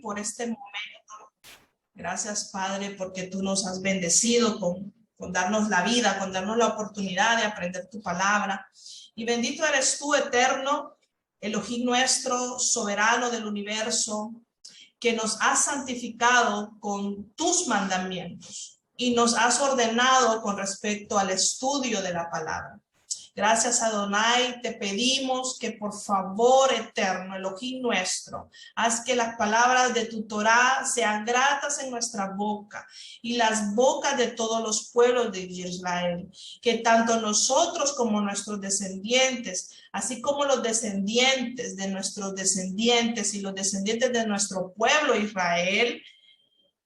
por este momento. Gracias, Padre, porque tú nos has bendecido con darnos la vida, con darnos la oportunidad de aprender tu palabra. Y bendito eres tú, eterno, Elohim nuestro, soberano del universo, que nos has santificado con tus mandamientos y nos has ordenado con respecto al estudio de la palabra. Gracias, Adonai, te pedimos que por favor, eterno, Elohim nuestro, haz que las palabras de tu Torá sean gratas en nuestra boca y las bocas de todos los pueblos de Israel, que tanto nosotros como nuestros descendientes, así como los descendientes de nuestros descendientes y los descendientes de nuestro pueblo Israel,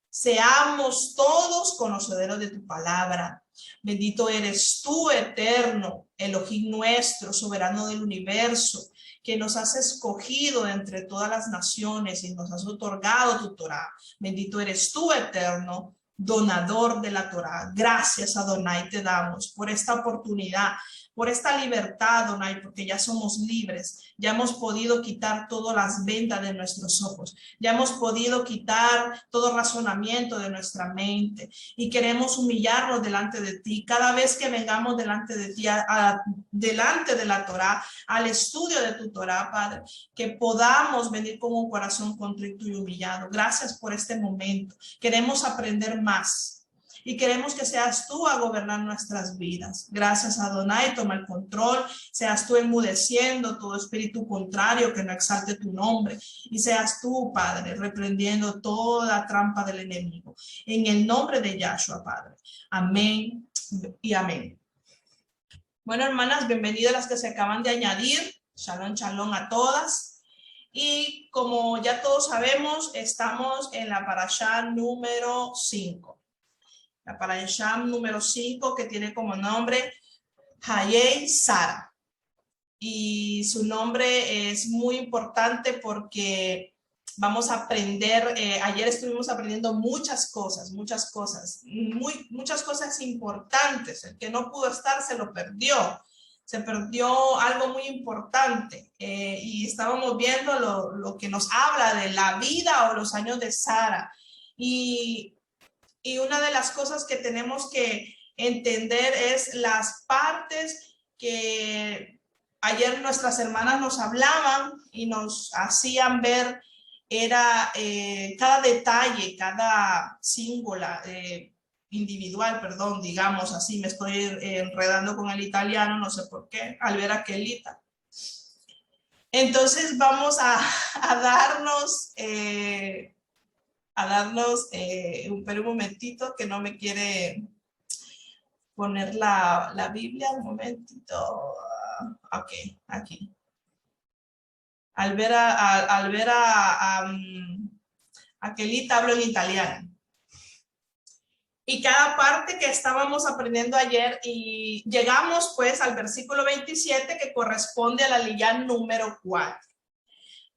seamos todos conocedores de tu palabra. Bendito eres tú, eterno, Elohim nuestro, soberano del universo, que nos has escogido entre todas las naciones y nos has otorgado tu Torá. Bendito eres tú, eterno, donador de la Torá. Gracias, Adonai, te damos por esta oportunidad, por esta libertad, Adonai, porque ya somos libres, ya hemos podido quitar todas las vendas de nuestros ojos, ya hemos podido quitar todo razonamiento de nuestra mente y queremos humillarnos delante de ti. Cada vez que vengamos delante de ti, delante de la Torá, al estudio de tu Torá, Padre, que podamos venir con un corazón contrito y humillado. Gracias por este momento. Queremos aprender más. Y queremos que seas tú a gobernar nuestras vidas. Gracias, Adonai, toma el control. Seas tú enmudeciendo todo espíritu contrario que no exalte tu nombre. Y seas tú, Padre, reprendiendo toda trampa del enemigo. En el nombre de Yahshua, Padre. Amén y amén. Bueno, hermanas, bienvenidas las que se acaban de añadir. Shalom, shalom a todas. Y como ya todos sabemos, estamos en la parashá número 5. La parashá número 5, que tiene como nombre Hayei Sara. Y su nombre es muy importante porque vamos a aprender, ayer estuvimos aprendiendo muchas cosas importantes. El que no pudo estar se lo perdió. Se perdió algo muy importante y estábamos viendo lo que nos habla de la vida o los años de Sara. Y una de las cosas que tenemos que entender es las partes que ayer nuestras hermanas nos hablaban y nos hacían ver, era cada detalle, cada singular, individual, perdón, digamos así, me estoy enredando con el italiano, no sé por qué, al ver aquelita. Entonces vamos a darnos... un momentito que no me quiere poner la Biblia, un momentito. Ok, aquí. Al ver a Kelita hablo en italiano. Y cada parte que estábamos aprendiendo ayer y llegamos pues al versículo 27 que corresponde a la liyá número 4.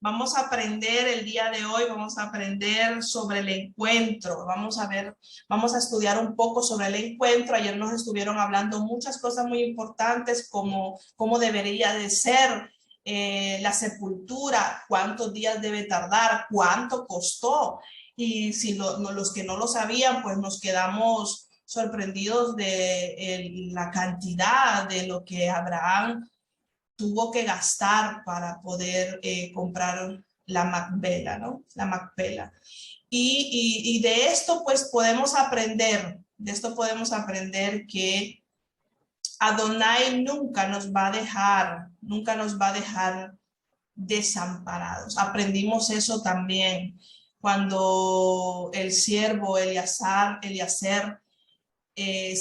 Vamos a aprender el día de hoy, vamos a aprender sobre el encuentro, vamos a estudiar un poco sobre el encuentro. Ayer nos estuvieron hablando muchas cosas muy importantes como cómo debería de ser la sepultura, cuántos días debe tardar, cuánto costó. Y si los que no lo sabían, pues nos quedamos sorprendidos de la cantidad de lo que Abraham tuvo que gastar para poder comprar la Macpela, ¿no? La Macpela. Y de esto pues podemos aprender, que Adonai nunca nos va a dejar desamparados. Aprendimos eso también cuando el siervo Eliezer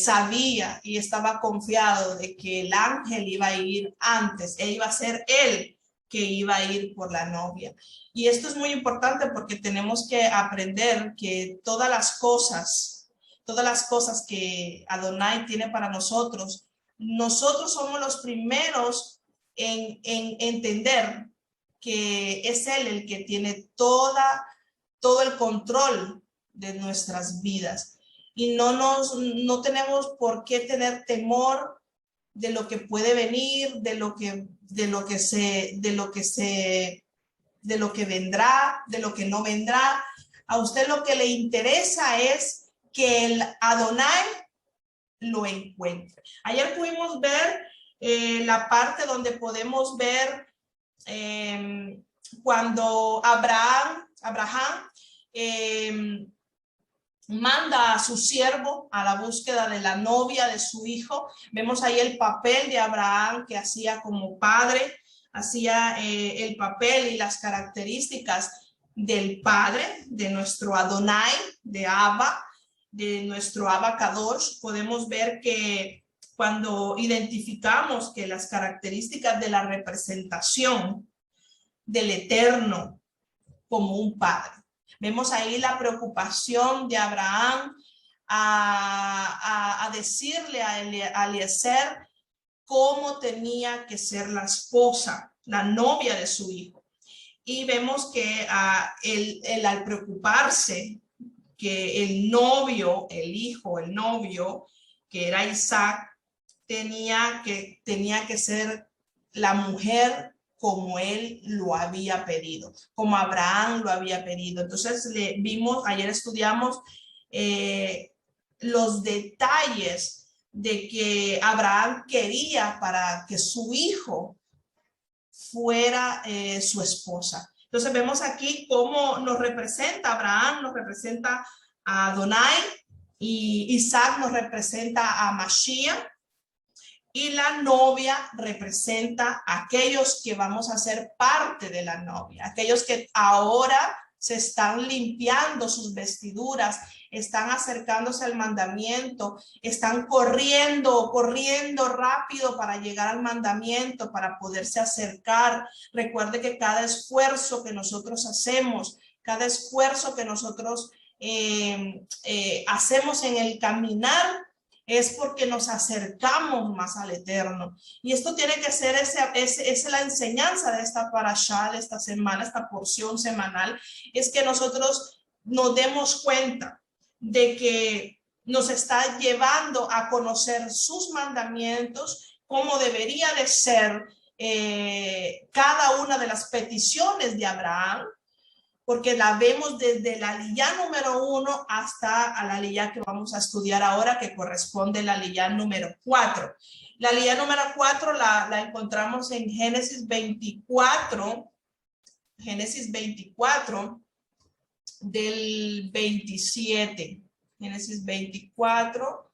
sabía y estaba confiado de que el ángel iba a ir antes, iba a ser él que iba a ir por la novia. Y esto es muy importante porque tenemos que aprender que todas las cosas que Adonai tiene para nosotros somos los primeros en entender que es él el que tiene todo el control de nuestras vidas. Y no tenemos por qué tener temor de lo que puede venir, de lo que vendrá, de lo que no vendrá, A usted lo que le interesa es que el Adonai lo encuentre. Ayer pudimos ver la parte donde podemos ver cuando Abraham manda a su siervo a la búsqueda de la novia de su hijo. Vemos ahí el papel de Abraham que hacía como padre, hacía el papel y las características del padre, de nuestro Adonai, de Abba, de nuestro Abba Kadosh. Podemos ver que cuando identificamos que las características de la representación del Eterno como un padre, vemos ahí la preocupación de Abraham a decirle a Eliezer cómo tenía que ser la esposa, la novia de su hijo. Y vemos que él al preocuparse que el novio, el hijo, el novio, que era Isaac, tenía que ser la mujer como él lo había pedido, como Abraham lo había pedido. Entonces ayer estudiamos los detalles de que Abraham quería para que su hijo fuera su esposa. Entonces vemos aquí cómo nos representa Abraham, nos representa a Adonai, y Isaac nos representa a Mashiach, y la novia representa a aquellos que vamos a ser parte de la novia, aquellos que ahora se están limpiando sus vestiduras, están acercándose al mandamiento, están corriendo rápido para llegar al mandamiento, para poderse acercar. Recuerde que cada esfuerzo que nosotros hacemos, cada esfuerzo que nosotros hacemos en el caminar, es porque nos acercamos más al Eterno. Y esto tiene que ser es la enseñanza de esta parashá, de esta semana, esta porción semanal, es que nosotros nos demos cuenta de que nos está llevando a conocer sus mandamientos, cómo debería de ser cada una de las peticiones de Abraham, porque la vemos desde la aliyá número 1 hasta a la aliyá que vamos a estudiar ahora, que corresponde a la aliyá número 4. La aliyá número 4 la encontramos en Génesis 24, del 27. Génesis 24,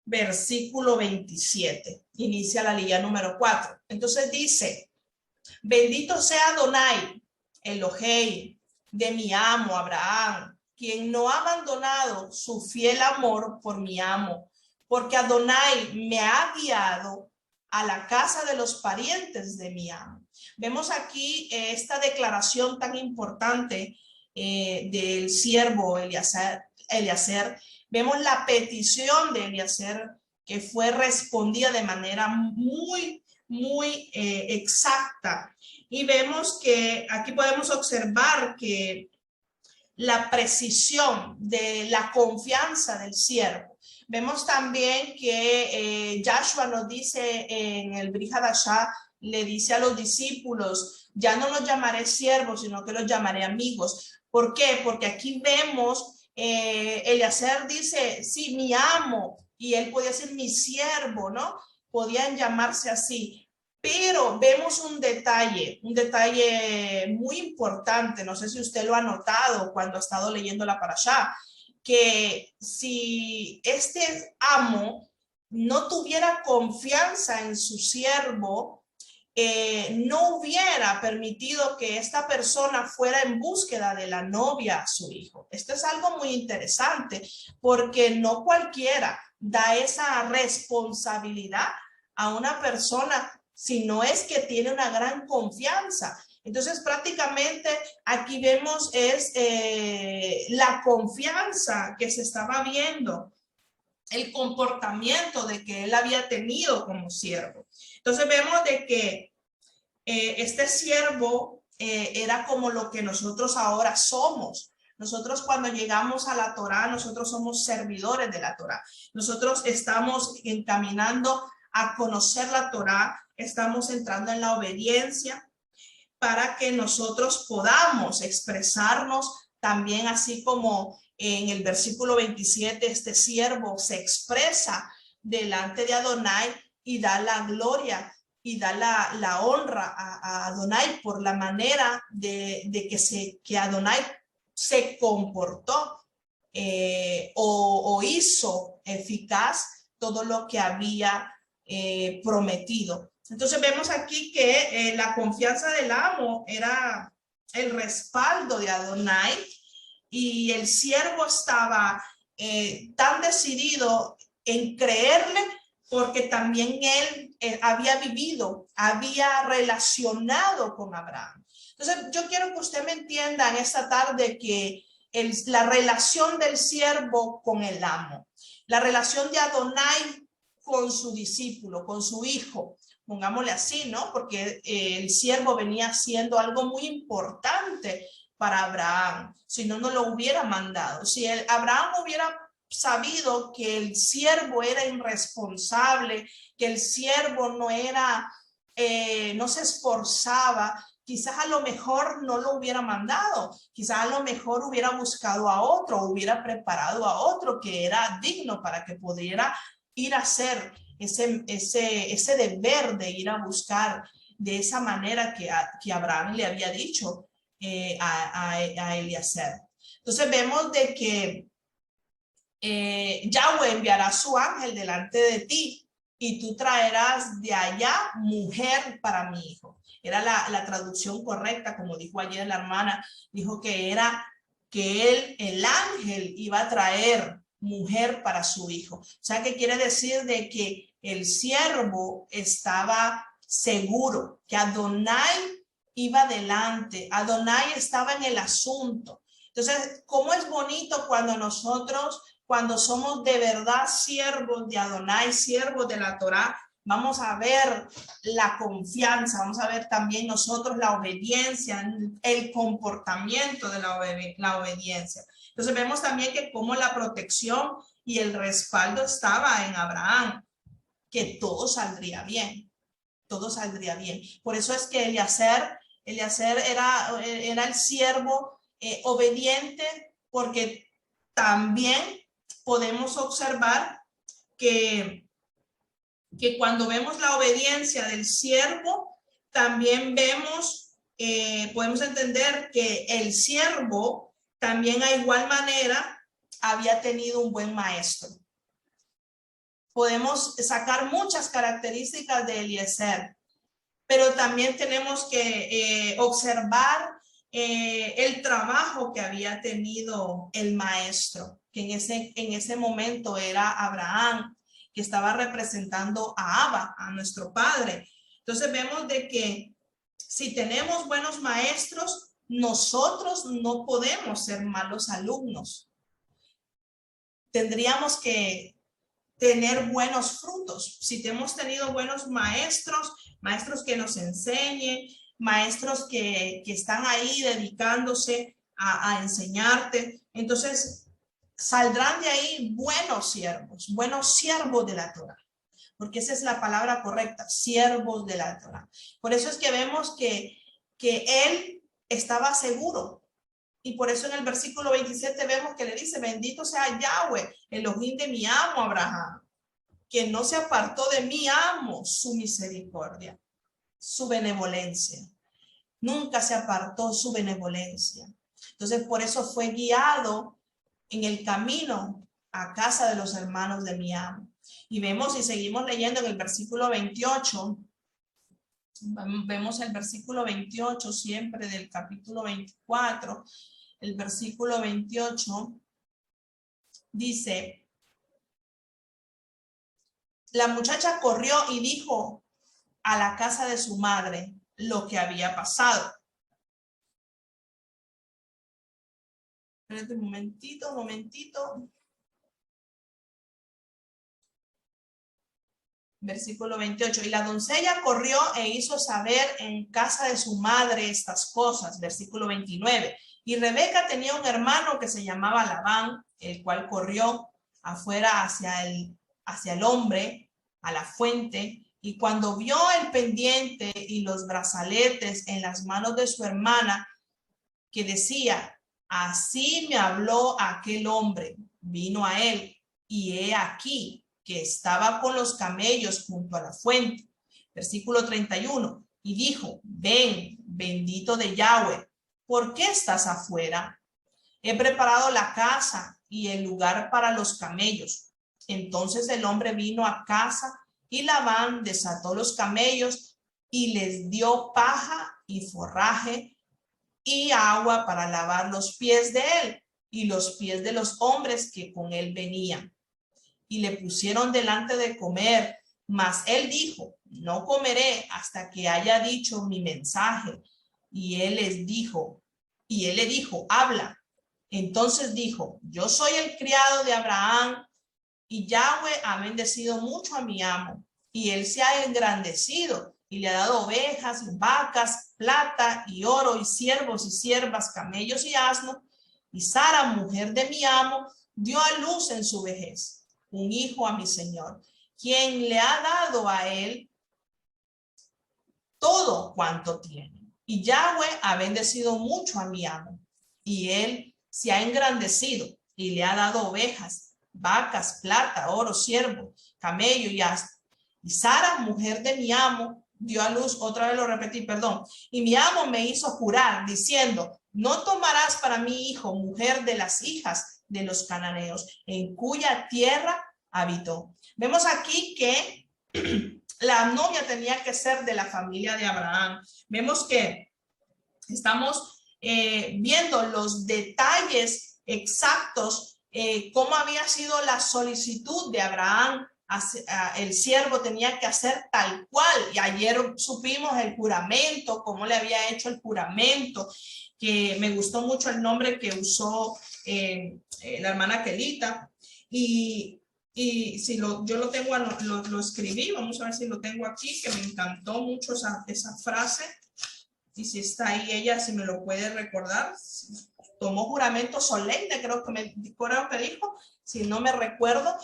versículo 27. Inicia la aliyá número 4. Entonces dice: bendito sea Adonai, Elohei, de mi amo Abraham, quien no ha abandonado su fiel amor por mi amo, porque Adonai me ha guiado a la casa de los parientes de mi amo. Vemos aquí esta declaración tan importante del siervo Eliezer. Vemos la petición de Eliezer que fue respondida de manera muy exacta. Y vemos que aquí podemos observar que la precisión de la confianza del siervo. Vemos también que Yahshua nos dice en el Brit Hadashah, le dice a los discípulos: ya no los llamaré siervos, sino que los llamaré amigos. ¿Por qué? Porque aquí vemos, Eliezer dice, sí, mi amo, y él podía ser mi siervo, ¿no? Podían llamarse así. Pero vemos un detalle muy importante, no sé si usted lo ha notado cuando ha estado leyendo la parashá, que si este amo no tuviera confianza en su siervo, no hubiera permitido que esta persona fuera en búsqueda de la novia a su hijo. Esto es algo muy interesante, porque no cualquiera da esa responsabilidad a una persona, si no es que tiene una gran confianza. Entonces prácticamente aquí vemos es la confianza que se estaba viendo, el comportamiento de que él había tenido como siervo. Entonces vemos de que este siervo era como lo que nosotros ahora somos. Nosotros cuando llegamos a la Torá, nosotros somos servidores de la Torá. Nosotros estamos encaminando a conocer la Torá, estamos entrando en la obediencia para que nosotros podamos expresarnos también así como en el versículo 27, este siervo se expresa delante de Adonai y da la gloria y da la honra a Adonai por la manera de que Adonai se comportó o hizo eficaz todo lo que había prometido. Entonces vemos aquí que la confianza del amo era el respaldo de Adonai y el siervo estaba tan decidido en creerle porque también él había vivido, había relacionado con Abraham. Entonces yo quiero que usted me entienda en esta tarde que la relación del siervo con el amo, la relación de Adonai con su discípulo, con su hijo, pongámosle así, ¿no? Porque el siervo venía siendo algo muy importante para Abraham, si no, no lo hubiera mandado. Si Abraham hubiera sabido que el siervo era irresponsable, que el siervo no era, no se esforzaba, quizás a lo mejor no lo hubiera mandado, quizás a lo mejor hubiera buscado a otro, hubiera preparado a otro que era digno para que pudiera ir a hacer ese deber de ir a buscar de esa manera que Abraham le había dicho a Eliezer. Entonces vemos de que Yahweh enviará su ángel delante de ti y tú traerás de allá mujer para mi hijo. Era la traducción correcta, como dijo ayer la hermana, dijo que era que el ángel iba a traer mujer para su hijo. O sea, que quiere decir de que el siervo estaba seguro, que Adonai iba adelante, Adonai estaba en el asunto. Entonces, ¿cómo es bonito cuando somos de verdad siervos de Adonai, siervos de la Torá? Vamos a ver la confianza, vamos a ver también nosotros la obediencia, el comportamiento de la obediencia. Entonces vemos también que como la protección y el respaldo estaba en Abraham, que todo saldría bien, todo saldría bien. Por eso es que Eliezer era el siervo obediente, porque también podemos observar que cuando vemos la obediencia del siervo, también podemos entender que el siervo también a igual manera había tenido un buen maestro. Podemos sacar muchas características de Eliezer, pero también tenemos que observar el trabajo que había tenido el maestro, que en ese momento era Abraham, que estaba representando a Abba, a nuestro padre. Entonces vemos de que si tenemos buenos maestros, nosotros no podemos ser malos alumnos. Tendríamos que tener buenos frutos. Si hemos tenido buenos maestros que nos enseñen, maestros que están ahí dedicándose a enseñarte, entonces saldrán de ahí buenos siervos de la Torá, porque esa es la palabra correcta, siervos de la Torá. Por eso es que vemos que él estaba seguro. Y por eso en el versículo 27 vemos que le dice, bendito sea Yahweh, Elohim de mi amo Abraham, que no se apartó de mi amo su misericordia, su benevolencia. Nunca se apartó su benevolencia. Entonces por eso fue guiado en el camino a casa de los hermanos de mi amo. Y vemos y seguimos leyendo en el versículo 28. Vemos el versículo 28 siempre del capítulo 24. El versículo 28 dice, la muchacha corrió y dijo a la casa de su madre lo que había pasado. Espérate un momentito. Versículo 28. Y la doncella corrió e hizo saber en casa de su madre estas cosas. Versículo 29. Y Rebeca tenía un hermano que se llamaba Labán, el cual corrió afuera hacia el hombre, a la fuente, y cuando vio el pendiente y los brazaletes en las manos de su hermana, que decía, Así me habló aquel hombre. Vino a él, y he aquí que estaba con los camellos junto a la fuente. Versículo 31. Y dijo, ven, bendito de Yahweh, ¿por qué estás afuera? He preparado la casa y el lugar para los camellos. Entonces el hombre vino a casa, y Labán desató los camellos y les dio paja y forraje y agua para lavar los pies de él y los pies de los hombres que con él venían. Y le pusieron delante de comer, mas él dijo, no comeré hasta que haya dicho mi mensaje. Y él le dijo, habla. Entonces dijo, yo soy el criado de Abraham, y Yahweh ha bendecido mucho a mi amo, y él se ha engrandecido y le ha dado ovejas y vacas, plata y oro y siervos y siervas, camellos y asnos. Y Sara, mujer de mi amo, dio a luz en su vejez un hijo a mi señor, quien le ha dado a él todo cuanto tiene. Y Yahweh ha bendecido mucho a mi amo, y él se ha engrandecido y le ha dado ovejas, vacas, plata, oro, siervo, camello y asno. Y Sara, mujer de mi amo, dio a luz, otra vez lo repetí, perdón. Y mi amo me hizo jurar diciendo, no tomarás para mi hijo mujer de las hijas de los cananeos, en cuya tierra habitó. Vemos aquí que la novia tenía que ser de la familia de Abraham. Vemos que estamos viendo los detalles exactos, cómo había sido la solicitud de Abraham. El siervo tenía que hacer tal cual, y ayer supimos el juramento, cómo le había hecho el juramento, que me gustó mucho el nombre que usó la hermana Kelita, y si yo lo tengo, lo escribí, vamos a ver si lo tengo aquí, que me encantó mucho esa frase. Y si está ahí ella, si me lo puede recordar. Tomó juramento solemne, creo que dijo, si no me recuerdo,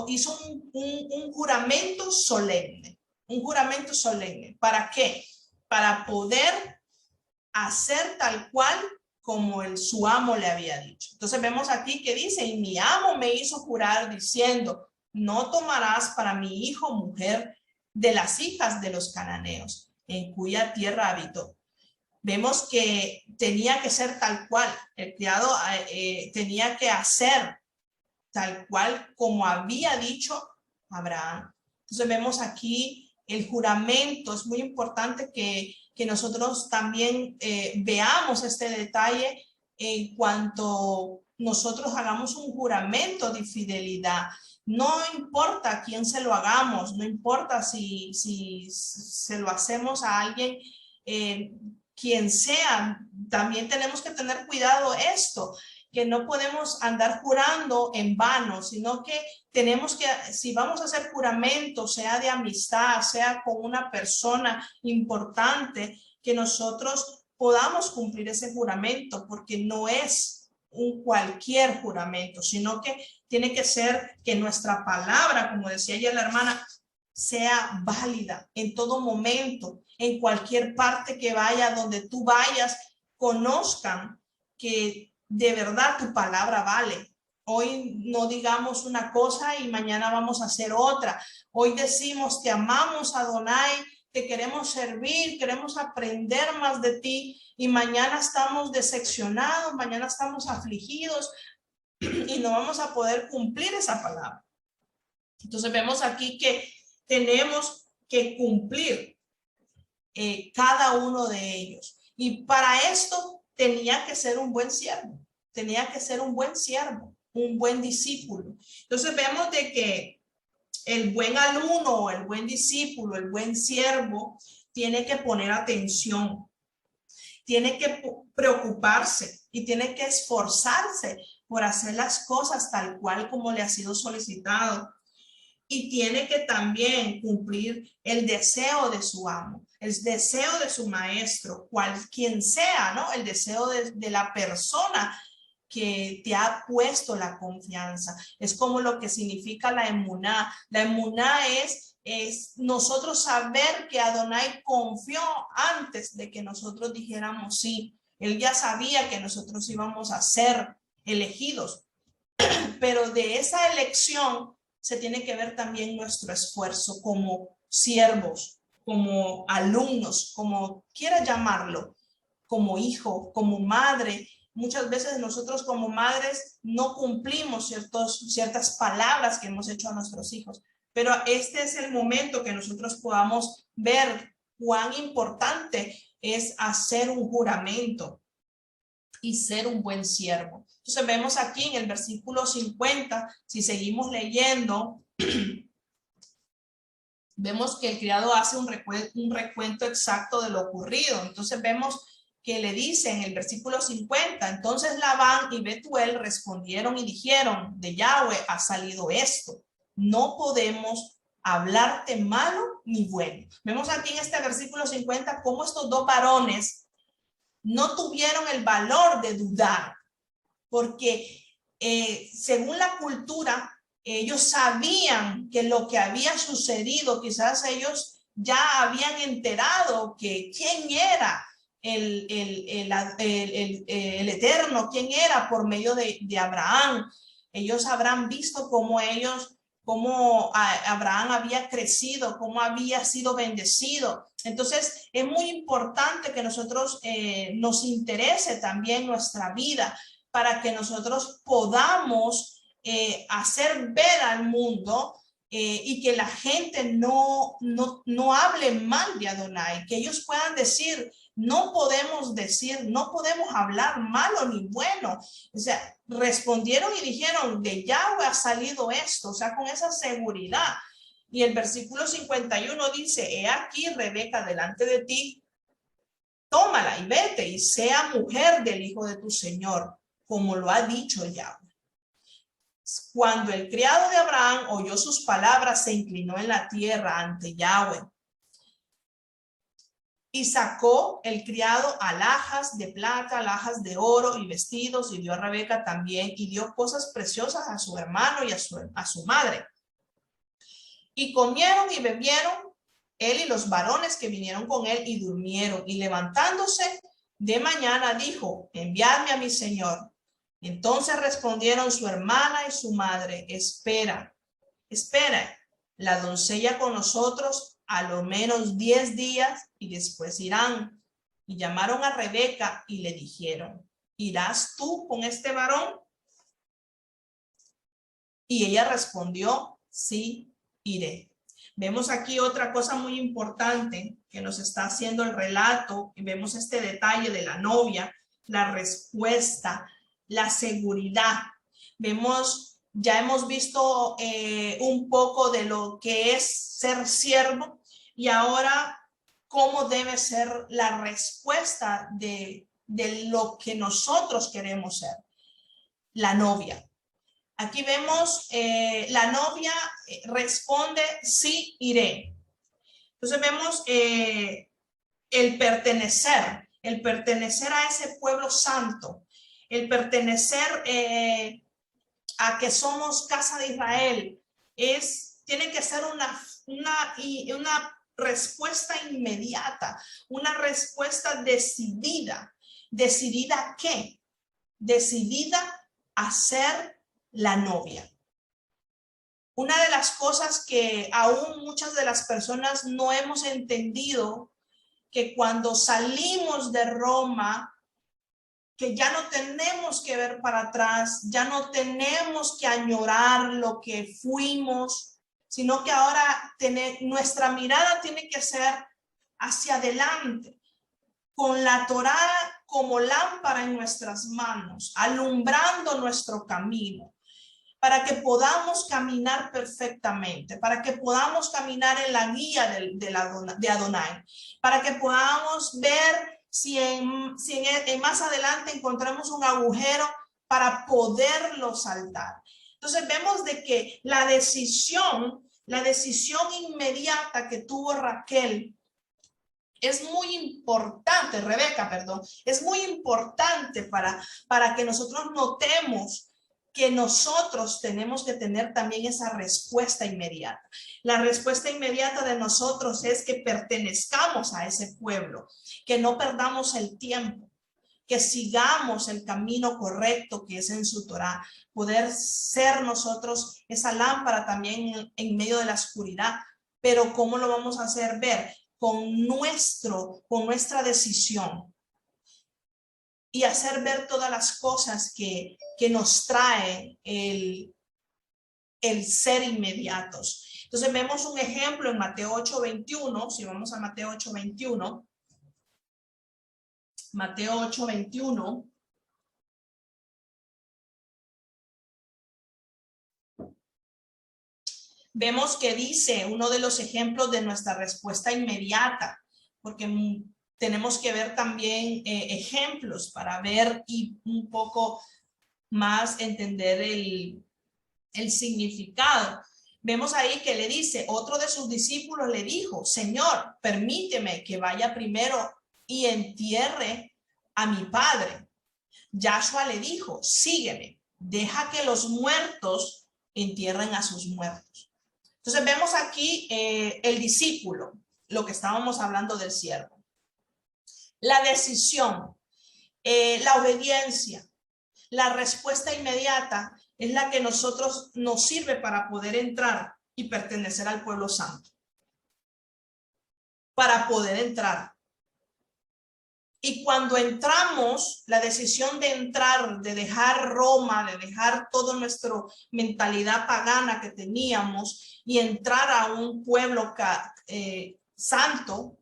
hizo un juramento solemne. Un juramento solemne. ¿Para qué? Para poder hacer tal cual como su amo le había dicho. Entonces vemos aquí que dice, y mi amo me hizo jurar diciendo, no tomarás para mi hijo mujer de las hijas de los cananeos, en cuya tierra habitó. Vemos que tenía que ser tal cual, el criado tenía que hacer tal cual como había dicho Abraham. Entonces vemos aquí el juramento. Es muy importante que nosotros también veamos este detalle en cuanto nosotros hagamos un juramento de fidelidad. No importa a quién se lo hagamos, no importa si se lo hacemos a alguien, quien sea, también tenemos que tener cuidado esto, que no podemos andar jurando en vano, sino que tenemos que, si vamos a hacer juramento, sea de amistad, sea con una persona importante, que nosotros podamos cumplir ese juramento, porque no es un cualquier juramento, sino que tiene que ser que nuestra palabra, como decía ella la hermana, sea válida en todo momento, en cualquier parte que vaya, donde tú vayas, conozcan que de verdad tu palabra vale. Hoy no digamos una cosa y mañana vamos a hacer otra. Hoy decimos te amamos, Adonai, te queremos servir, queremos aprender más de ti, y mañana estamos decepcionados, mañana estamos afligidos y no vamos a poder cumplir esa palabra. Entonces vemos aquí que tenemos que cumplir cada uno de ellos. Y para esto tenía que ser un buen siervo, tenía que ser un buen siervo, un buen discípulo. Entonces vemos de que el buen alumno, el buen discípulo, el buen siervo tiene que poner atención, tiene que preocuparse y tiene que esforzarse por hacer las cosas tal cual como le ha sido solicitado. Y tiene que también cumplir el deseo de su amo, el deseo de su maestro, quien sea, ¿no? El deseo de la persona que te ha puesto la confianza. Es como lo que significa la emuná. La emuná es nosotros saber que Adonai confió antes de que nosotros dijéramos sí. Él ya sabía que nosotros íbamos a ser elegidos, pero de esa elección se tiene que ver también nuestro esfuerzo como siervos, como alumnos, como quiera llamarlo, como hijo, como madre. Muchas veces nosotros como madres no cumplimos ciertas palabras que hemos hecho a nuestros hijos, pero este es el momento que nosotros podamos ver cuán importante es hacer un juramento y ser un buen siervo. Entonces vemos aquí en el versículo 50, si seguimos leyendo, vemos que el criado hace un recuento exacto de lo ocurrido. Entonces vemos que le dice en el versículo 50, entonces Labán y Betuel respondieron y dijeron, de Yahweh ha salido esto, no podemos hablarte malo ni bueno. Vemos aquí en este versículo 50 cómo estos dos varones no tuvieron el valor de dudar, porque según la cultura, ellos sabían que lo que había sucedido, quizás ellos ya habían enterado que quién era el Eterno, quién era por medio de Abraham. Ellos habrán visto cómo Abraham había crecido, cómo había sido bendecido. Entonces es muy importante que nosotros nos interese también nuestra vida, para que nosotros podamos hacer ver al mundo y que la gente no hable mal de Adonai, que ellos puedan decir, no podemos hablar malo ni bueno. O sea, respondieron y dijeron, de Yahweh ha salido esto, o sea, con esa seguridad. Y el versículo 51 dice, he aquí Rebeca delante de ti, tómala y vete y sea mujer del hijo de tu señor, como lo ha dicho Yahweh. Cuando el criado de Abraham oyó sus palabras, se inclinó en la tierra ante Yahweh. Y sacó el criado alhajas de plata, alhajas de oro y vestidos, y dio a Rebeca también, y dio cosas preciosas a su hermano y a su madre. Y comieron y bebieron él y los varones que vinieron con él, y durmieron. Y levantándose de mañana dijo, enviadme a mi señor. Entonces respondieron su hermana y su madre, espera, la doncella con nosotros a lo menos 10 días y después irán. Y llamaron a Rebeca y le dijeron, ¿irás tú con este varón? Y ella respondió, sí, iré. Vemos aquí otra cosa muy importante que nos está haciendo el relato, y vemos este detalle de la novia, la respuesta, la seguridad. Ya hemos visto un poco de lo que es ser siervo, y ahora cómo debe ser la respuesta de lo que nosotros queremos ser, la novia. Aquí vemos la novia responde, sí, iré. Entonces vemos el pertenecer a ese pueblo santo, el pertenecer a que somos casa de Israel, tiene que ser una respuesta inmediata, una respuesta decidida. ¿Decidida a qué? Decidida a ser la novia. Una de las cosas que aún muchas de las personas no hemos entendido, que cuando salimos de Roma, que ya no tenemos que ver para atrás, ya no tenemos que añorar lo que fuimos, sino que ahora nuestra mirada tiene que ser hacia adelante, con la Torá como lámpara en nuestras manos, alumbrando nuestro camino, para que podamos caminar perfectamente, para que podamos caminar en la guía de Adonai, para que podamos ver si más adelante encontramos un agujero para poderlo saltar. Entonces vemos de que la decisión inmediata que tuvo Raquel es muy importante, Rebeca, perdón, es muy importante para que nosotros notemos que nosotros tenemos que tener también esa respuesta inmediata. La respuesta inmediata de nosotros es que pertenezcamos a ese pueblo, que no perdamos el tiempo, que sigamos el camino correcto que es en su Torá, poder ser nosotros esa lámpara también en medio de la oscuridad. Pero ¿cómo lo vamos a hacer ver? Con nuestra decisión y hacer ver todas las cosas que nos trae el ser inmediatos. Entonces vemos un ejemplo en Mateo 8:21, si vamos a Mateo 8:21, Mateo 8:21. Vemos que dice uno de los ejemplos de nuestra respuesta inmediata, porque tenemos que ver también ejemplos para ver y un poco más entender el significado. Vemos ahí que le dice, otro de sus discípulos le dijo, Señor, permíteme que vaya primero y entierre a mi padre. Yahshua le dijo, sígueme, deja que los muertos entierren a sus muertos. Entonces vemos aquí el discípulo, lo que estábamos hablando del siervo. La decisión, la obediencia, la respuesta inmediata es la que nos sirve para poder entrar y pertenecer al pueblo santo. Para poder entrar. Y cuando entramos, la decisión de entrar, de dejar Roma, de dejar toda nuestra mentalidad pagana que teníamos y entrar a un pueblo santo,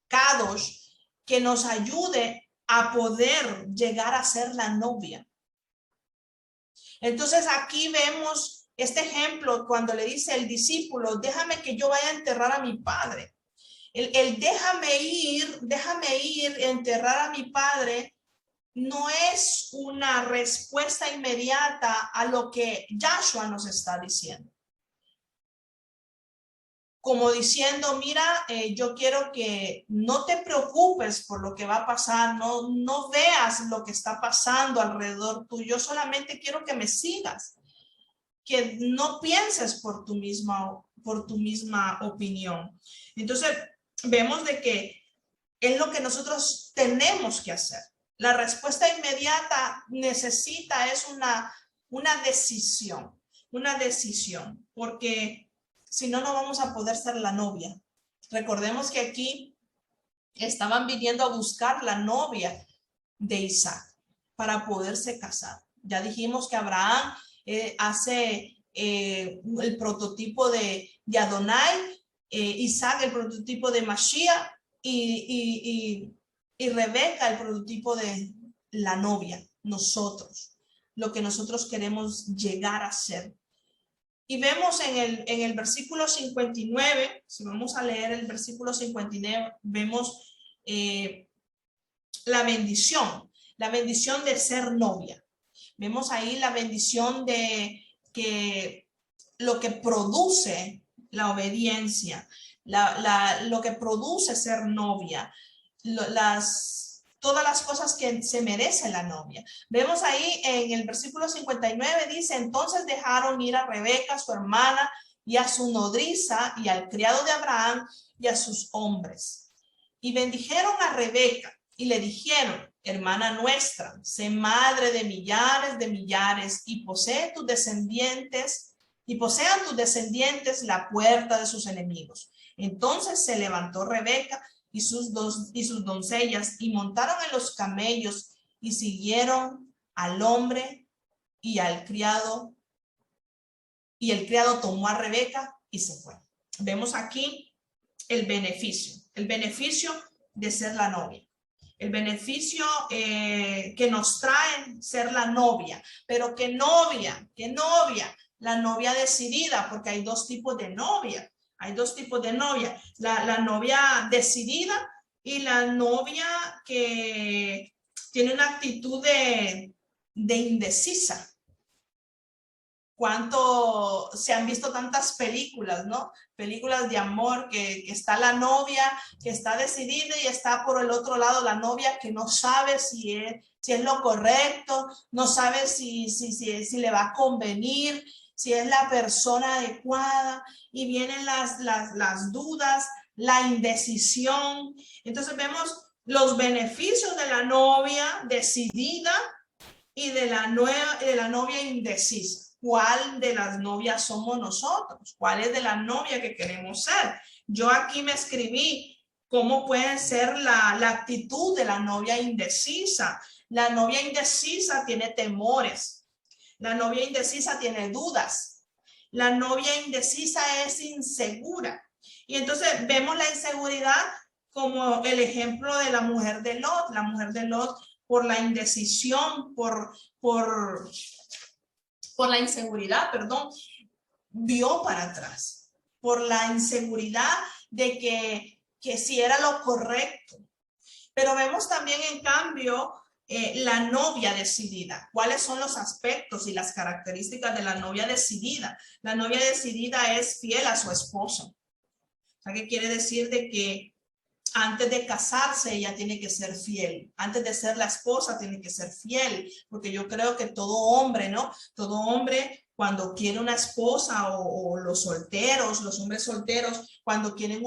Kadosh, que nos ayude a poder llegar a ser la novia. Entonces aquí vemos este ejemplo cuando le dice el discípulo, déjame que yo vaya a enterrar a mi padre. El déjame ir, enterrar a mi padre, no es una respuesta inmediata a lo que Yahshua nos está diciendo. Como diciendo, mira, yo quiero que no te preocupes por lo que va a pasar, no veas lo que está pasando alrededor tuyo, solamente quiero que me sigas, que no pienses por tu misma opinión. Entonces, vemos de que es lo que nosotros tenemos que hacer. La respuesta inmediata es una decisión, porque si no, no vamos a poder ser la novia. Recordemos que aquí estaban viniendo a buscar la novia de Isaac para poderse casar. Ya dijimos que Abraham hace el prototipo de Adonai, Isaac el prototipo de Mashiach y Rebeca el prototipo de la novia, nosotros, lo que nosotros queremos llegar a ser. Y vemos en el versículo 59, si vamos a leer el versículo 59, vemos la bendición de ser novia. Vemos ahí la bendición de que lo que produce la obediencia, lo que produce ser novia, todas las cosas que se merece la novia. Vemos ahí en el versículo 59, dice, entonces dejaron ir a Rebeca, su hermana, y a su nodriza, y al criado de Abraham, y a sus hombres. Y bendijeron a Rebeca, y le dijeron, hermana nuestra, sé madre de millares, y posean tus descendientes la puerta de sus enemigos. Entonces se levantó Rebeca y sus doncellas y montaron en los camellos y siguieron al hombre y al criado, y el criado tomó a Rebeca y se fue. Vemos aquí el beneficio de ser la novia, el beneficio que nos trae ser la novia, pero ¿qué novia? La novia decidida, porque hay dos tipos de novia. Hay dos tipos de novia, la novia decidida y la novia que tiene una actitud de indecisa. ¿Cuánto se han visto tantas películas, no? Películas de amor que está la novia que está decidida y está por el otro lado la novia que no sabe si es lo correcto, no sabe si le va a convenir, si es la persona adecuada, y vienen las dudas, la indecisión. Entonces vemos los beneficios de la novia decidida y de la novia indecisa. ¿Cuál de las novias somos nosotros? ¿Cuál es de la novia que queremos ser? Yo aquí me escribí cómo puede ser la actitud de la novia indecisa. La novia indecisa tiene temores. La novia indecisa tiene dudas. La novia indecisa es insegura. Y entonces vemos la inseguridad como el ejemplo de la mujer de Lot. La mujer de Lot, por la indecisión, por la inseguridad, perdón, vio para atrás. Por la inseguridad de que si era lo correcto. Pero vemos también, en cambio, la novia decidida. ¿Cuáles son los aspectos y las características de la novia decidida? La novia decidida es fiel a su esposo. O sea, ¿qué quiere decir? De que antes de casarse ella tiene que ser fiel. Antes de ser la esposa tiene que ser fiel. Porque yo creo que todo hombre, ¿no? Todo hombre cuando quiere una esposa o los solteros, los hombres solteros, cuando quieren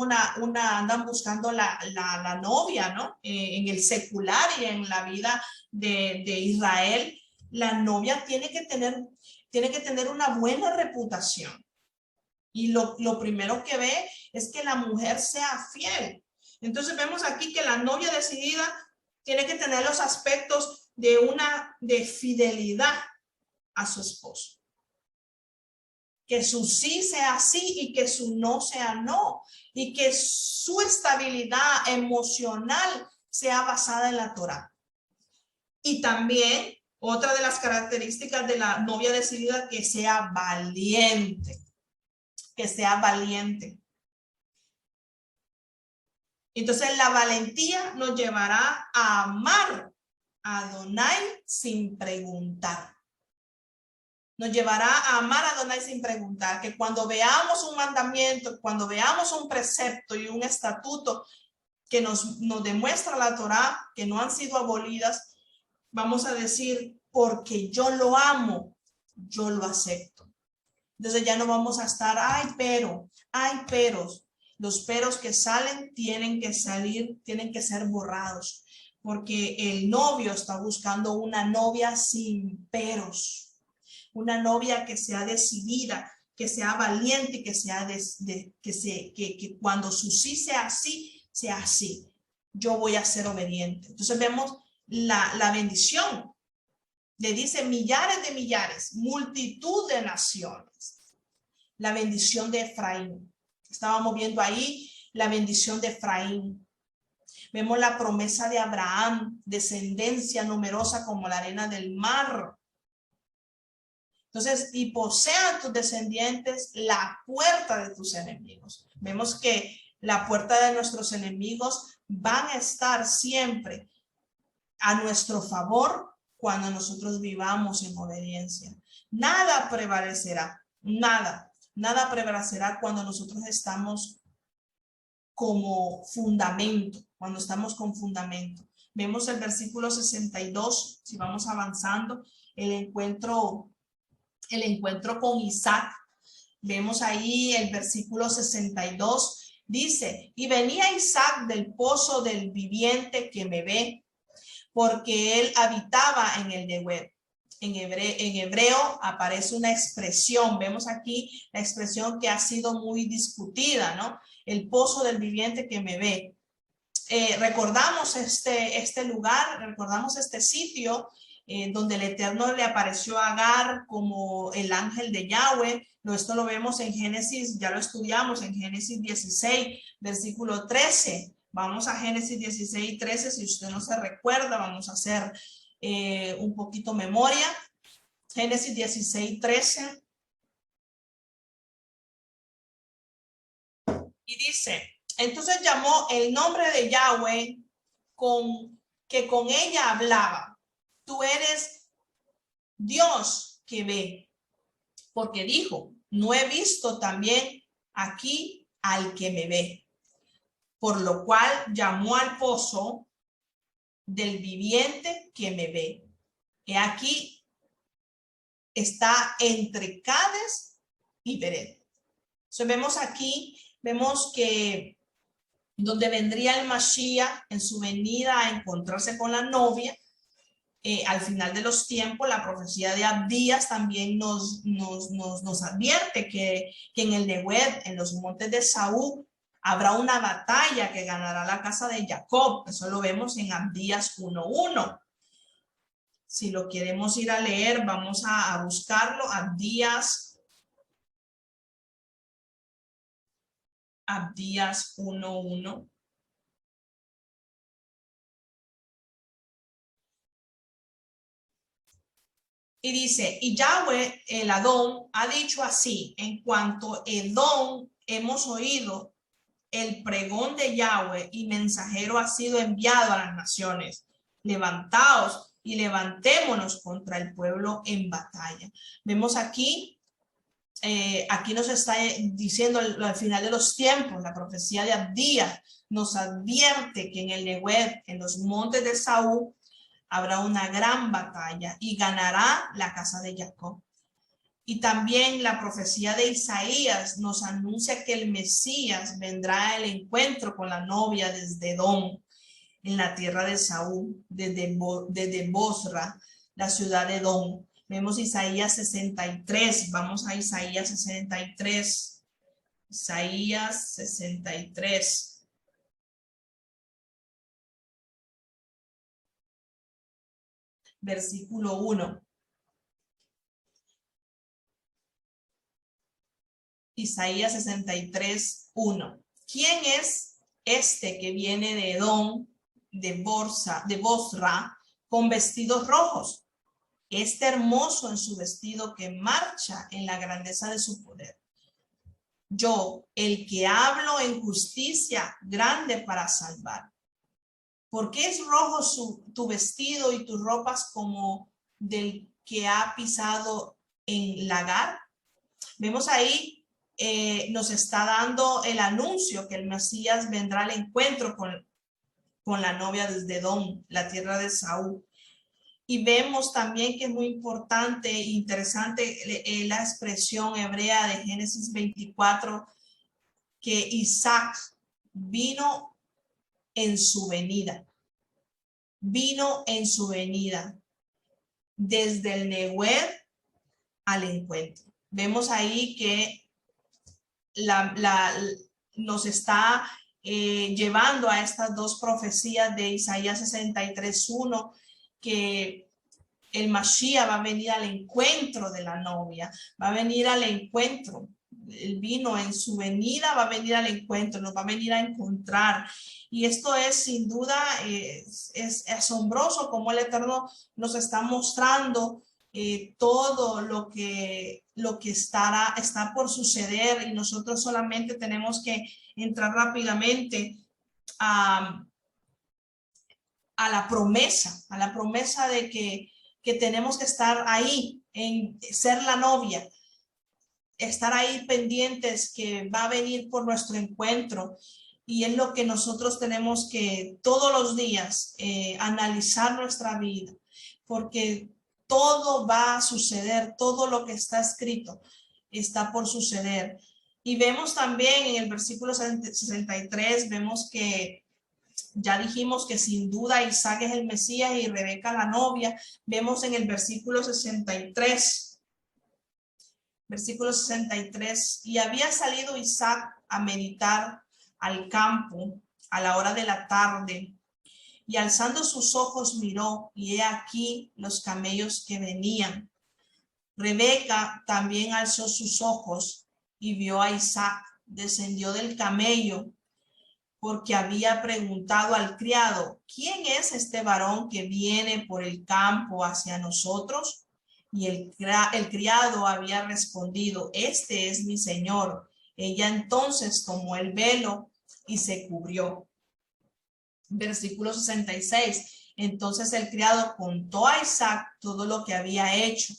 andan buscando la novia, ¿no? En el secular y en la vida de Israel, la novia tiene que tener una buena reputación. Y lo primero que ve es que la mujer sea fiel. Entonces vemos aquí que la novia decidida tiene que tener los aspectos de fidelidad a su esposo. Que su sí sea sí y que su no sea no. Y que su estabilidad emocional sea basada en la Torá. Y también otra de las características de la novia decidida, que sea valiente. Que sea valiente. Entonces la valentía nos llevará a amar a Adonai sin preguntar. Nos llevará a amar a Adonai sin preguntar. Que cuando veamos un mandamiento, cuando veamos un precepto y un estatuto que nos demuestra la Torá, que no han sido abolidas, vamos a decir, porque yo lo amo, yo lo acepto. Entonces ya no vamos a estar, ay, peros. Los peros que salen tienen que salir, tienen que ser borrados, porque el novio está buscando una novia sin peros, una novia que sea decidida, que sea valiente, que sea que cuando su sí sea así. Yo voy a ser obediente. Entonces vemos la bendición. Le dice millares, multitud de naciones. La bendición de Efraín. Estábamos viendo ahí la bendición de Efraín. Vemos la promesa de Abraham, descendencia numerosa como la arena del mar. Entonces, y posean tus descendientes la puerta de tus enemigos. Vemos que la puerta de nuestros enemigos van a estar siempre a nuestro favor cuando nosotros vivamos en obediencia. Nada prevalecerá, nada prevalecerá cuando nosotros estamos como fundamento, cuando estamos con fundamento. Vemos el versículo 62, si vamos avanzando, el encuentro con Isaac. Vemos ahí el versículo 62, dice, y venía Isaac del pozo del viviente que me ve, porque él habitaba en el Neguev. En hebreo aparece una expresión, vemos aquí la expresión que ha sido muy discutida, ¿no? El pozo del viviente que me ve. Recordamos este lugar, recordamos este sitio donde el Eterno le apareció a Agar como el ángel de Yahweh. Esto lo vemos en Génesis, ya lo estudiamos en Génesis 16, versículo 13. Vamos a Génesis 16, 13. Si usted no se recuerda, vamos a hacer un poquito memoria. Génesis 16, 13. Y dice, entonces llamó el nombre de Yahweh que con ella hablaba. Tú eres Dios que ve. Porque dijo, no he visto también aquí al que me ve. Por lo cual llamó al pozo del viviente que me ve. Y aquí está entre Cades y Bered. Entonces vemos aquí, vemos que donde vendría el Mashiach en su venida a encontrarse con la novia. Al final de los tiempos, la profecía de Abdías también nos advierte que en el Negueb, en los montes de Saúl, habrá una batalla que ganará la casa de Jacob. Eso lo vemos en Abdías 1:1. Si lo queremos ir a leer, vamos a buscarlo. Abdías 1:1. Y dice, y Yahweh, el Adón, ha dicho así: en cuanto Edom hemos oído el pregón de Yahweh, y mensajero ha sido enviado a las naciones. Levantaos y levantémonos contra el pueblo en batalla. Vemos aquí, aquí nos está diciendo al final de los tiempos, la profecía de Abdías nos advierte que en el Negueb, en los montes de Saúl, habrá una gran batalla y ganará la casa de Jacob. Y también la profecía de Isaías nos anuncia que el Mesías vendrá al encuentro con la novia desde Edom, en la tierra de Saúl, desde Bosra, la ciudad de Edom. Vemos Isaías 63, vamos a Isaías 63. Isaías 63. Versículo 1. Isaías 63:1. ¿Quién es este que viene de Edom, de Bosra, con vestidos rojos? Este hermoso en su vestido, que marcha en la grandeza de su poder. Yo, el que hablo en justicia, grande para salvar. ¿Por qué es rojo tu vestido y tus ropas como del que ha pisado en lagar? Vemos ahí, nos está dando el anuncio que el Mesías vendrá al encuentro con la novia desde Edom, la tierra de Saúl. Y vemos también que es muy importante e interesante la expresión hebrea de Génesis 24, que Isaac vino en su venida. Vino en su venida desde el Negueb al encuentro. Vemos ahí que nos está llevando a estas dos profecías de Isaías 63:1, que el Mashiach va a venir al encuentro de la novia, va a venir al encuentro. Él vino en su venida, va a venir al encuentro, nos va a venir a encontrar. Y esto es sin duda, es asombroso como el Eterno nos está mostrando todo lo que está por suceder, y nosotros solamente tenemos que entrar rápidamente a la promesa de que tenemos que estar ahí, en ser la novia, estar ahí pendientes que va a venir por nuestro encuentro. Y es lo que nosotros tenemos que todos los días analizar nuestra vida, porque todo va a suceder, todo lo que está escrito está por suceder. Y vemos también en el versículo 63, vemos que ya dijimos que sin duda Isaac es el Mesías y Rebeca la novia. Vemos en el versículo 63, y había salido Isaac a meditar al campo a la hora de la tarde, y alzando sus ojos miró, y he aquí los camellos que venían. Rebeca también alzó sus ojos y vio a Isaac, descendió del camello, porque había preguntado al criado: ¿quién es este varón que viene por el campo hacia nosotros? Y el criado había respondido: este es mi señor. Ella entonces tomó el velo y se cubrió. Versículo 66. Entonces el criado contó a Isaac todo lo que había hecho,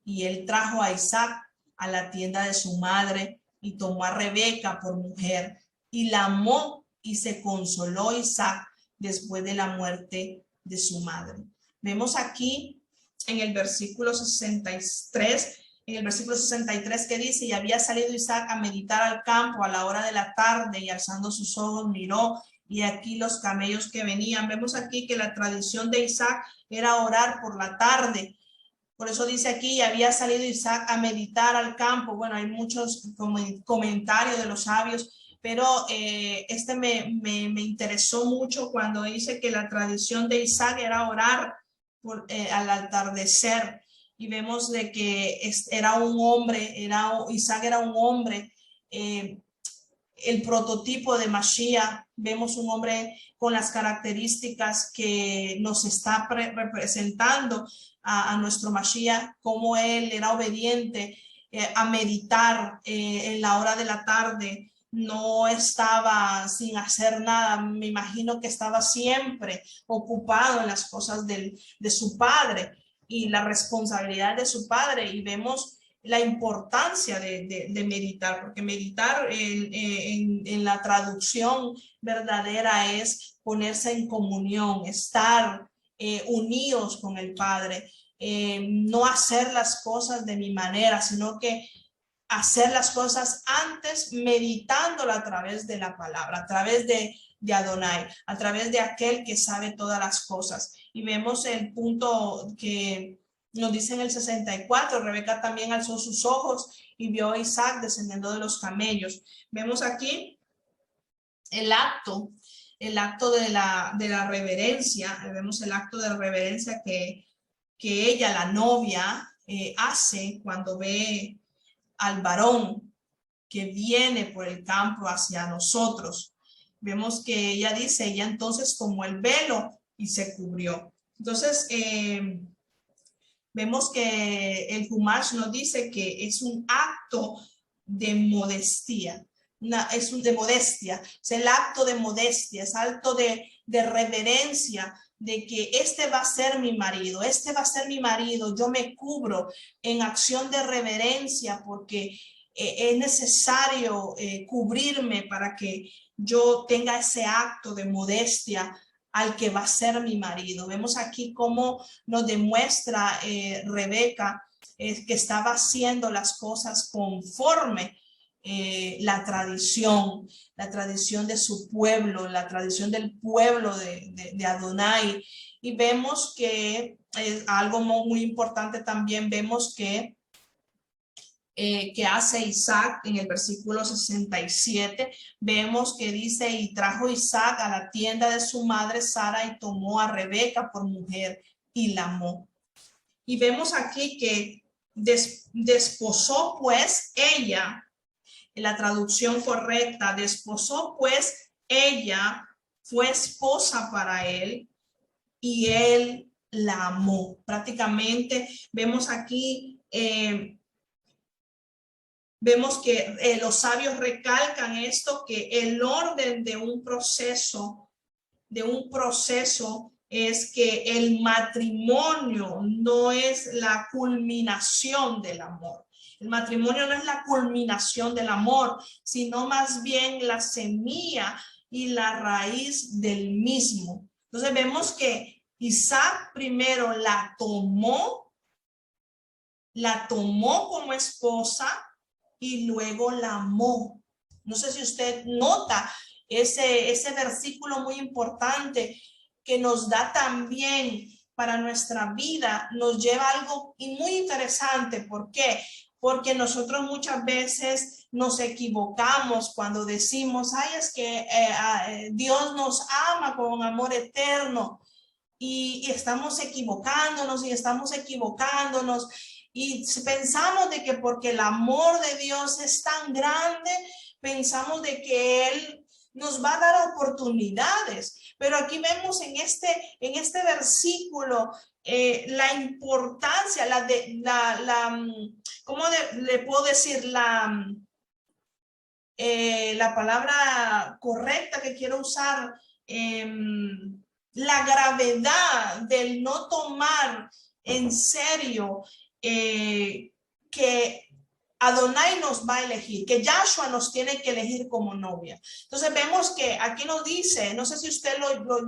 y él trajo a Isaac a la tienda de su madre y tomó a Rebeca por mujer y la amó, y se consoló Isaac después de la muerte de su madre. Vemos aquí en el versículo 63 en el versículo 63 que dice, y había salido Isaac a meditar al campo a la hora de la tarde y alzando sus ojos miró y aquí los camellos que venían. Vemos aquí que la tradición de Isaac era orar por la tarde. Por eso dice aquí, y había salido Isaac a meditar al campo. Bueno, hay muchos comentarios de los sabios, pero este me interesó mucho cuando dice que la tradición de Isaac era orar al atardecer. Y vemos de que era un hombre, Isaac era un hombre, el prototipo de Mashiach. Vemos un hombre con las características que nos está representando a nuestro Mashiach, como él era obediente a meditar en la hora de la tarde. No estaba sin hacer nada, me imagino que estaba siempre ocupado en las cosas de su padre y la responsabilidad de su padre. Y vemos la importancia de meditar, porque meditar en la traducción verdadera es ponerse en comunión, estar unidos con el Padre, no hacer las cosas de mi manera, sino que hacer las cosas antes meditándola a través de la palabra, a través de Adonai, a través de aquel que sabe todas las cosas. Y vemos el punto que nos dice en el 64, Rebeca también alzó sus ojos y vio a Isaac descendiendo de los camellos. Vemos aquí el acto de la reverencia. Vemos el acto de reverencia que ella, la novia, hace cuando ve al varón que viene por el campo hacia nosotros. Vemos que ella dice, ella entonces tomó el velo y se cubrió. Entonces, vemos que el Humash nos dice que es un acto de modestia. Es el acto de modestia, es acto de reverencia, de que este va a ser mi marido, yo me cubro en acción de reverencia porque es necesario cubrirme para que yo tenga ese acto de modestia al que va a ser mi marido. Vemos aquí cómo nos demuestra Rebeca que estaba haciendo las cosas conforme la tradición de su pueblo, la tradición del pueblo de Adonai. Y vemos que algo muy importante también, vemos que hace Isaac en el versículo 67, vemos que dice, y trajo Isaac a la tienda de su madre Sara y tomó a Rebeca por mujer y la amó. Y vemos aquí que desposó pues ella, en la traducción correcta, desposó pues ella, fue esposa para él y él la amó. Prácticamente vemos aquí, vemos que los sabios recalcan esto, que el orden de un proceso es que el matrimonio no es la culminación del amor. El matrimonio no es la culminación del amor, sino más bien la semilla y la raíz del mismo. Entonces vemos que Isaac primero la tomó como esposa y luego la amó. No sé si usted nota ese versículo muy importante que nos da también para nuestra vida, nos lleva a algo muy interesante. ¿Por qué? Porque nosotros muchas veces nos equivocamos cuando decimos, ay, es que Dios nos ama con amor eterno, y estamos equivocándonos y pensamos de que porque el amor de Dios es tan grande, pensamos de que Él nos va a dar oportunidades. Pero aquí vemos en este versículo la importancia, ¿cómo le puedo decir? La palabra correcta que quiero usar, la gravedad del no tomar en serio que Adonai nos va a elegir, que Yahshua nos tiene que elegir como novia. Entonces vemos que aquí nos dice, no sé si usted lo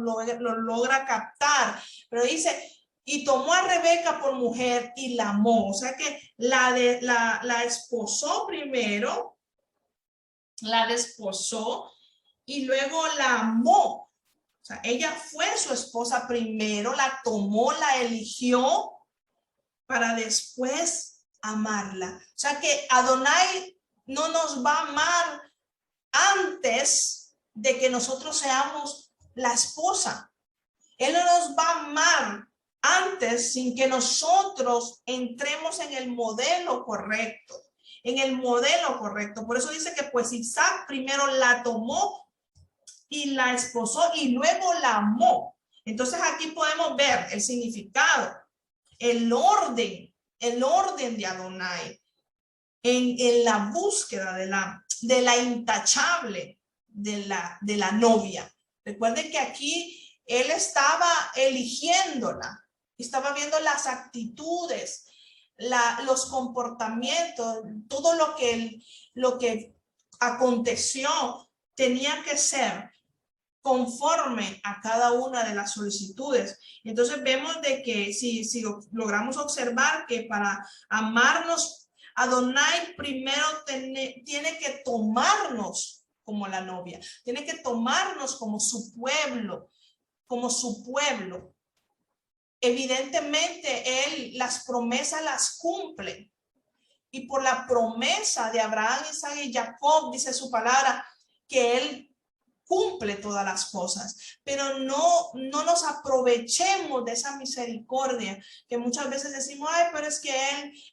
logra captar, pero dice, y tomó a Rebeca por mujer y la amó. O sea que la esposó primero, la desposó y luego la amó. O sea, ella fue su esposa primero, la tomó, la eligió para después amarla. O sea que Adonai no nos va a amar antes de que nosotros seamos la esposa. Él no nos va a amar antes sin que nosotros entremos en el modelo correcto, en el modelo correcto. Por eso dice que pues Isaac primero la tomó y la esposó y luego la amó. Entonces aquí podemos ver el significado, el orden de Adonai en la búsqueda de la intachable de la novia. Recuerden que aquí él estaba eligiéndola, estaba viendo las actitudes, los comportamientos, todo lo que aconteció tenía que ser conforme a cada una de las solicitudes. Entonces vemos de que si logramos observar que para amarnos, Adonai primero tiene que tomarnos como la novia, tiene que tomarnos como su pueblo, como su pueblo. Evidentemente, él las promesas las cumple. Y por la promesa de Abraham, Isaac y Jacob, dice su palabra, que él cumple todas las cosas, pero no nos aprovechemos de esa misericordia que muchas veces decimos, ay, pero es que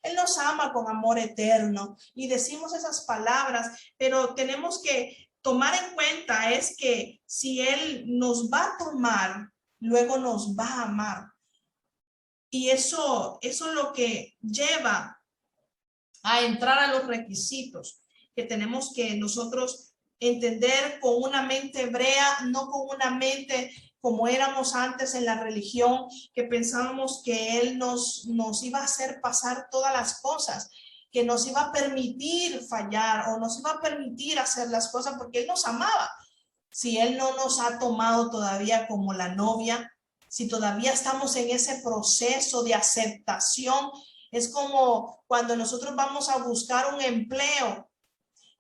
él nos ama con amor eterno y decimos esas palabras, pero tenemos que tomar en cuenta es que si él nos va a tomar, luego nos va a amar. Y eso es lo que lleva a entrar a los requisitos que tenemos que nosotros entender con una mente hebrea, no con una mente como éramos antes en la religión, que pensábamos que él nos iba a hacer pasar todas las cosas, que nos iba a permitir fallar o nos iba a permitir hacer las cosas porque él nos amaba. Si él no nos ha tomado todavía como la novia, si todavía estamos en ese proceso de aceptación, es como cuando nosotros vamos a buscar un empleo.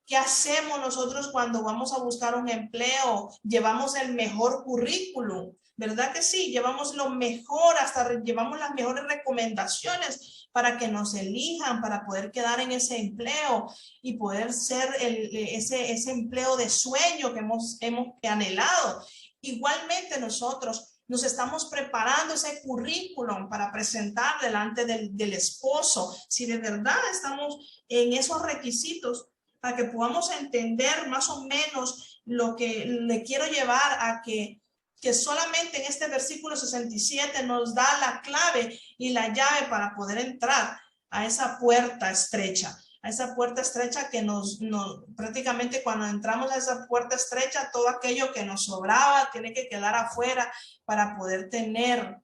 ¿Qué hacemos nosotros cuando vamos a buscar un empleo? Llevamos el mejor currículum, ¿verdad que sí? Llevamos lo mejor, hasta llevamos las mejores recomendaciones para que nos elijan, para poder quedar en ese empleo y poder ser ese empleo de sueño que hemos anhelado. Igualmente nosotros nos estamos preparando ese currículum para presentar delante del esposo, si de verdad estamos en esos requisitos, para que podamos entender más o menos lo que le quiero llevar a que solamente en este versículo 67 nos da la clave y la llave para poder entrar a esa puerta estrecha. A esa puerta estrecha que prácticamente cuando entramos a esa puerta estrecha, todo aquello que nos sobraba tiene que quedar afuera para poder tener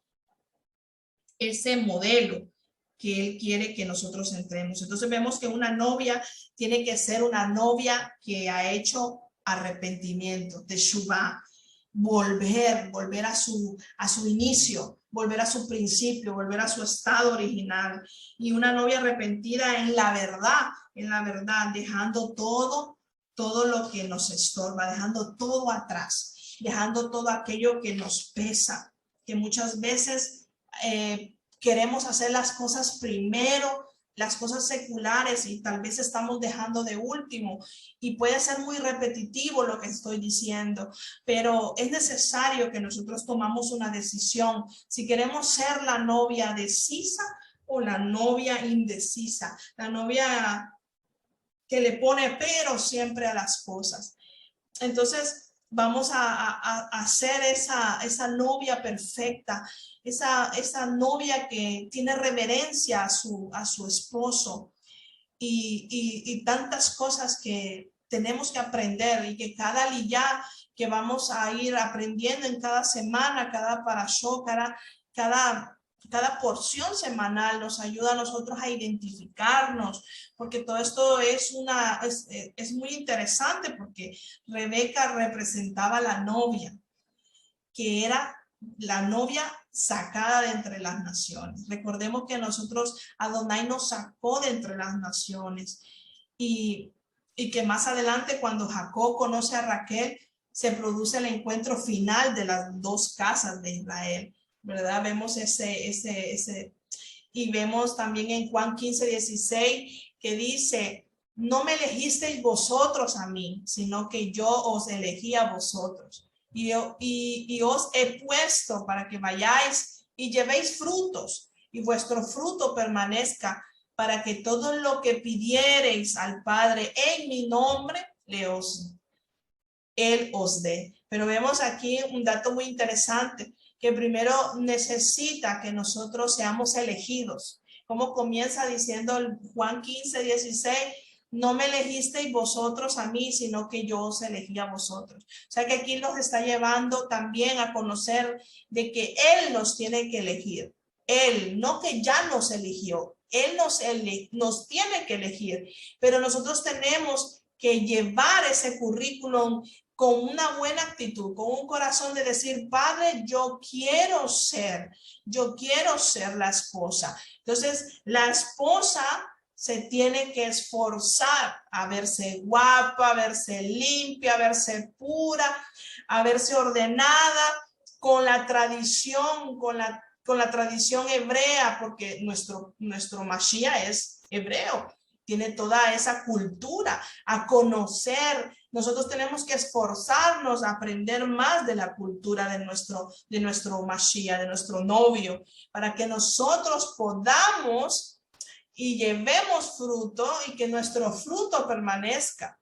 ese modelo que él quiere que nosotros entremos. Entonces vemos que una novia tiene que ser una novia que ha hecho arrepentimiento, teshuvá, volver a su inicio, volver a su principio, volver a su estado original. Y una novia arrepentida en la verdad, dejando todo lo que nos estorba, dejando todo atrás, dejando todo aquello que nos pesa, que muchas veces queremos hacer las cosas primero, las cosas seculares, y tal vez estamos dejando de último, y puede ser muy repetitivo lo que estoy diciendo, pero es necesario que nosotros tomamos una decisión si queremos ser la novia decisa o la novia indecisa, la novia que le pone pero siempre a las cosas. Entonces vamos a hacer esa novia perfecta, esa novia que tiene reverencia a su esposo y tantas cosas que tenemos que aprender, y que cada aliyá que vamos a ir aprendiendo en cada semana, cada parashó, cada porción semanal nos ayuda a nosotros a identificarnos, porque todo esto es muy interesante, porque Rebeca representaba a la novia, que era la novia sacada de entre las naciones. Recordemos que nosotros, Adonai nos sacó de entre las naciones y que más adelante cuando Jacob conoce a Raquel, se produce el encuentro final de las dos casas de Israel, ¿verdad? Vemos ese, y vemos también en Juan 15:16 que dice, no me elegisteis vosotros a mí, sino que yo os elegí a vosotros. Y os he puesto para que vayáis y llevéis frutos y vuestro fruto permanezca, para que todo lo que pidiereis al Padre en mi nombre, Él os dé. Pero vemos aquí un dato muy interesante, que primero necesita que nosotros seamos elegidos. Como comienza diciendo Juan 15:16, no me elegisteis vosotros a mí, sino que yo os elegí a vosotros. O sea que aquí nos está llevando también a conocer de que Él nos tiene que elegir. Él, no que ya nos eligió, Él nos tiene que elegir, pero nosotros tenemos que llevar ese currículum con una buena actitud, con un corazón de decir, Padre, yo quiero ser la esposa. Entonces, la esposa se tiene que esforzar a verse guapa, a verse limpia, a verse pura, a verse ordenada con la tradición, con la tradición hebrea, porque nuestro Mashiach es hebreo, tiene toda esa cultura, a conocer. Nosotros tenemos que esforzarnos a aprender más de la cultura de nuestro Mashiach, de nuestro novio, para que nosotros podamos y llevemos fruto y que nuestro fruto permanezca.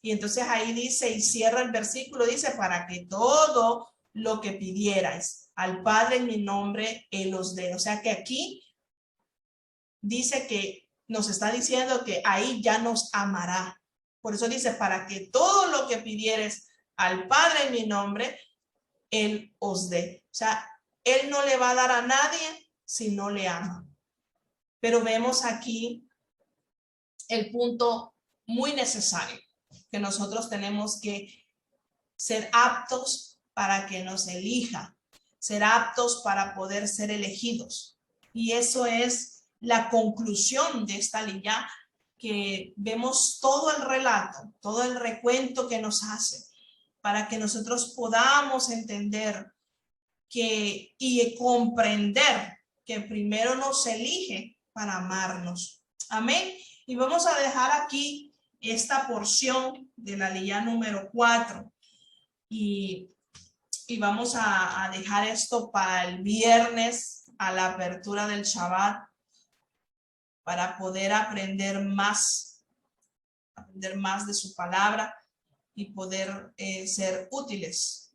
Y entonces ahí dice, y cierra el versículo, dice, para que todo lo que pidierais al Padre en mi nombre, Él os dé. O sea que aquí dice que nos está diciendo que ahí ya nos amará. Por eso dice, para que todo lo que pidieres al Padre en mi nombre, Él os dé. O sea, Él no le va a dar a nadie si no le ama. Pero vemos aquí el punto muy necesario, que nosotros tenemos que ser aptos para que nos elija, ser aptos para poder ser elegidos. Y eso es la conclusión de esta línea, que vemos todo el relato, todo el recuento que nos hace, para que nosotros podamos entender que y comprender que primero nos elige para amarnos. Amén. Y vamos a dejar aquí esta porción de la línea número 4 y vamos a dejar esto para el viernes a la apertura del Shabbat, para poder aprender más de su palabra y poder ser útiles